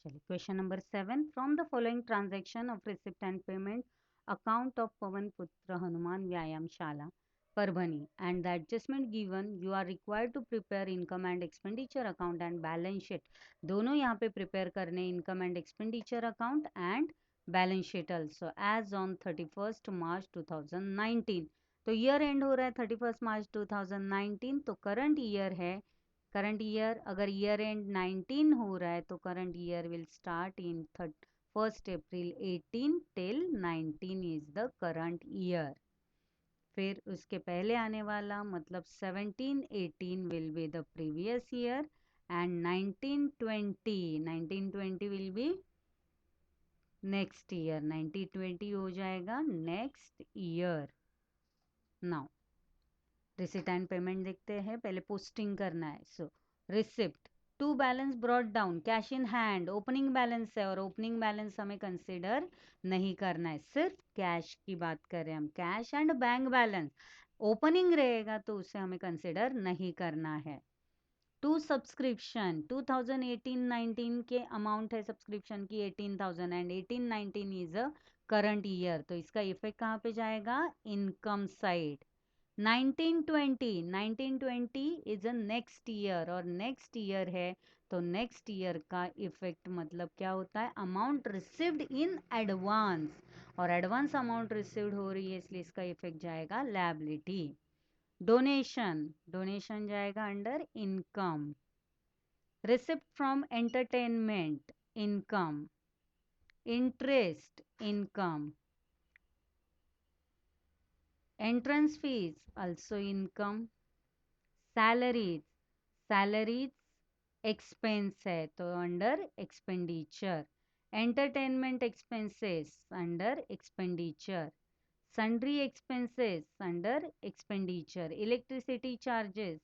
चलिए question number 7, from the following transaction of receipt and payment account of Pavan Putra Hanuman व्यायामशाला Parbhani and the adjustment given you are required to prepare income and expenditure account and balance sheet. दोनों यहाँ पे prepare करने income and expenditure account and balance sheet also as on 31st March 2019. तो year and हो रहा है 31st March 2019, तो current year है. करंट ईयर अगर ईयर एंड 19 हो रहा है तो current year will start in 1st April 18 till 19 is the current year. फिर उसके पहले आने वाला मतलब 17-18 will be the previous year and 1920 will be next year. 1920 हो जाएगा next year. Now receipt and payment देखते हैं. पहले पोस्टिंग करना है. So receipt to balance brought down, cash in hand, opening balance है और ओपनिंग बैलेंस हमें कंसिडर नहीं करना है, सिर्फ कैश की बात करें हम. Cash and bank balance opening रहेगा तो उसे हमें कंसिडर नहीं करना है. टू सब्सक्रिप्शन 2018-19 के अमाउंट है सब्सक्रिप्शन की 18,000 and 18-19 is a current year, तो इसका इफेक्ट कहाँ पे जाएगा? Income side. 1920 is a next year और नेक्स्ट ईयर है तो नेक्स्ट ईयर का इफेक्ट मतलब क्या होता है? अमाउंट रिसीव्ड इन एडवांस, और एडवांस अमाउंट रिसीव्ड हो रही है इसलिए इसका इफेक्ट जाएगा लायबिलिटी. डोनेशन जाएगा under income. Receipt from entertainment income. Interest income. Entrance fees also income. Salaries expense है तो under expenditure. Entertainment expenses under expenditure. Sundry expenses under expenditure. Electricity charges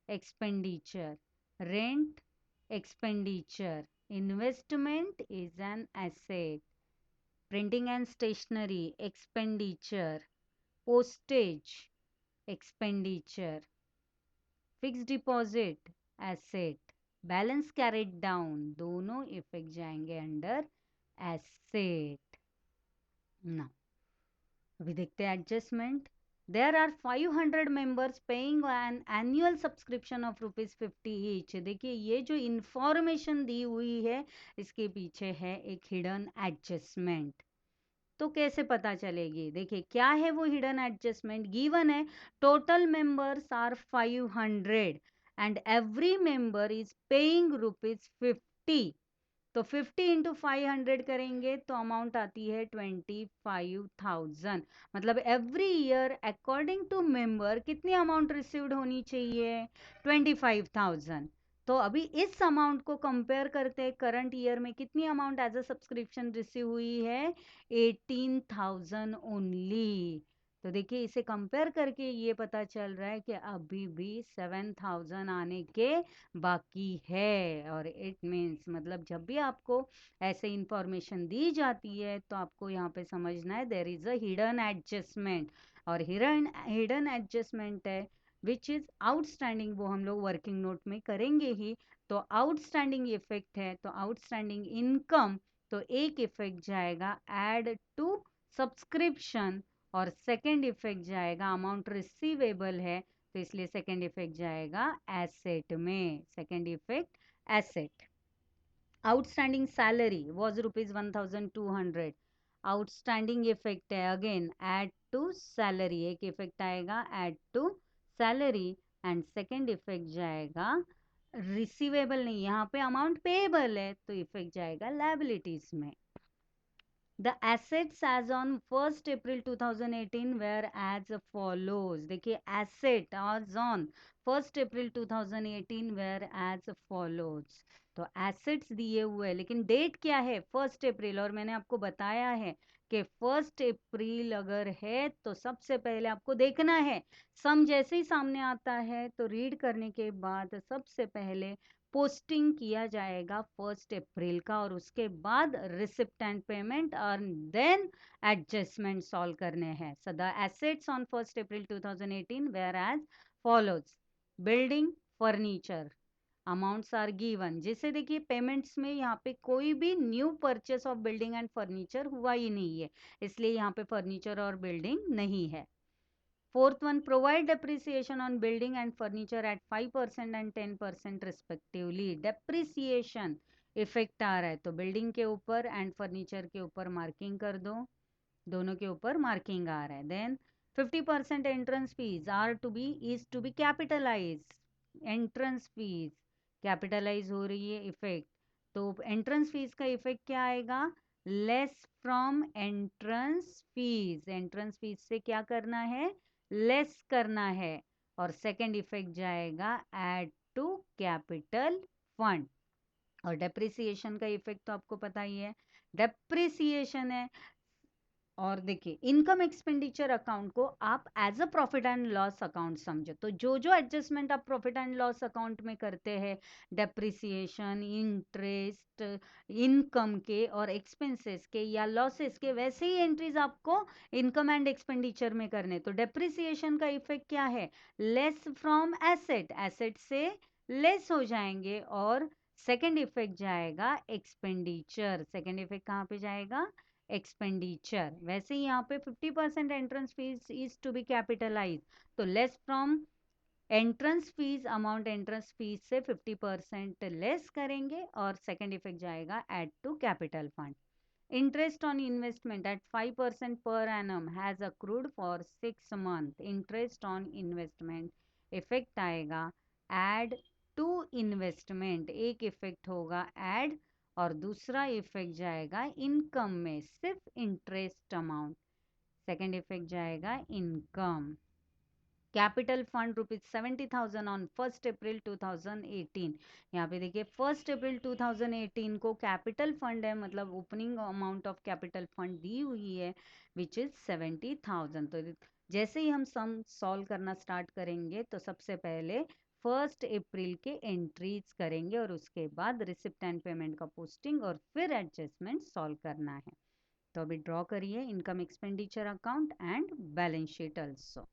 expenditure. Rent expenditure. Investment is an asset. Printing and stationery expenditure. Postage expenditure. Fix deposit asset. Balance carried down दोनों effect जाएंगे under asset. ना अभी देखते हैं adjustment. There are 500 members paying an annual subscription of ₹50 each. देखिए ये जो information दी हुई है इसके पीछे है एक हिडन एडजस्टमेंट. तो कैसे पता चलेगी? देखिए क्या है वो हिडन एडजस्टमेंट. गिवन है total members are 500 and every member is paying ₹50. तो 50 इंटू 500 करेंगे तो अमाउंट आती है 25,000. मतलब every year according to member कितनी अमाउंट रिसीव्ड होनी चाहिए? 25,000. तो अभी इस अमाउंट को कंपेयर करते हैं करंट ईयर में कितनी amount as a subscription receive हुई है? 18,000 ओनली. तो देखिए इसे कंपेयर करके ये पता चल रहा है कि अभी भी 7,000 आने के बाकी है. और इट मीन्स मतलब जब भी आपको ऐसे इंफॉर्मेशन दी जाती है तो आपको यहाँ पे समझना है there is a hidden adjustment. और हिडन एडजस्टमेंट है विच इज आउटस्टैंडिंग, वो हम लोग वर्किंग नोट में करेंगे ही. तो आउटस्टैंडिंग इफेक्ट है तो आउटस्टैंडिंग इनकम, तो एक इफेक्ट जाएगा ऐड टू सब्सक्रिप्शन और सेकेंड इफेक्ट जाएगा अमाउंट रिसीवेबल है तो इसलिए सेकेंड इफेक्ट जाएगा एसेट में. Second effect asset. Outstanding salary was ₹1,200. Outstanding effect है अगेन ऐड टू सैलरी. एक इफेक्ट आएगा add to salary and second effect जाएगा रिसीवेबल नहीं, यहाँ पे अमाउंट पेएबल है तो इफेक्ट जाएगा लायबिलिटीज में. The assets as on 1st April 2018 were as follows. देखिए asset as on 1st April 2018 were as follows. तो assets दिए हुए हैं लेकिन डेट क्या है? 1st April. और मैंने आपको बताया है कि 1st April अगर है तो सबसे पहले आपको देखना है सम जैसे ही सामने आता है तो रीड करने के बाद सबसे पहले पोस्टिंग किया जाएगा 1st April का और उसके बाद रिसिप्ट एंड पेमेंट और देन एडजस्टमेंट सॉल्व करने हैं. So the assets on 1st April 2018 were as follows. Building furniture amounts are given. जैसे देखिए पेमेंट्स में यहाँ पे कोई भी new purchase of building and furniture हुआ ही नहीं है, इसलिए यहाँ पे फर्नीचर और बिल्डिंग नहीं है। Fourth one, provide depreciation on building and furniture at 5% and 10% respectively. Depreciation effect आ रहा है तो बिल्डिंग के ऊपर एंड फर्नीचर के ऊपर मार्किंग कर दो, दोनों के ऊपर मार्किंग आ रहा है। Then 50% entrance fees are to be is to be capitalise. Entrance fees capitalise हो रही है, इफेक्ट। तो एंट्रेंस फीस का इफेक्ट क्या आएगा? Less from entrance fees. Entrance fees से क्या करना है? लेस करना है। और सेकंड इफेक्ट जाएगा ऐड टू कैपिटल फंड। और डेप्रिसिएशन का इफेक्ट तो आपको पता ही है, डेप्रिसिएशन है। और देखिए इनकम एक्सपेंडिचर अकाउंट को आप as a profit and loss account समझो। तो जो जो एडजस्टमेंट आप प्रॉफिट एंड लॉस अकाउंट में करते हैं, डेप्रिसिएशन, इंटरेस्ट, इनकम के और एक्सपेंसेस के या लॉसेस के, वैसे ही एंट्रीज आपको इनकम एंड एक्सपेंडिचर में करने। तो डेप्रिसिएशन का इफेक्ट क्या है? लेस फ्रॉम एसेट, एसेट से लेस हो जाएंगे। और सेकेंड इफेक्ट जाएगा एक्सपेंडिचर। सेकेंड इफेक्ट कहाँ पे जाएगा? एक्सपेंडिचर। वैसे ही यहाँ पे 50% entrance fees is to be capitalise, तो less from entrance fees, amount entrance fees से 50% लेस करेंगे। और सेकंड इफेक्ट जाएगा add to capital fund. Interest on investment at 5% per annum has accrued for 6 month. Interest on investment effect आएगा add to investment, एक effect होगा add, और दूसरा effect जाएगा इनकम में सिर्फ इंटरेस्ट अमाउंट। सेकेंड इफेक्ट जाएगा इनकम। कैपिटल फंड ₹70,000 ऑन 1 अप्रैल 2018। यहाँ पे देखिए 1 अप्रैल 2018 को कैपिटल फंड है, मतलब opening amount of capital fund दी हुई है विच इज 70,000। तो जैसे ही हम सम सॉल्व करना स्टार्ट करेंगे तो सबसे पहले 1 अप्रैल के एंट्रीज करेंगे और उसके बाद रिसिप्ट एंड पेमेंट का पोस्टिंग और फिर एडजस्टमेंट सॉल्व करना है। तो अभी ड्रॉ करिए income expenditure account and balance sheet also.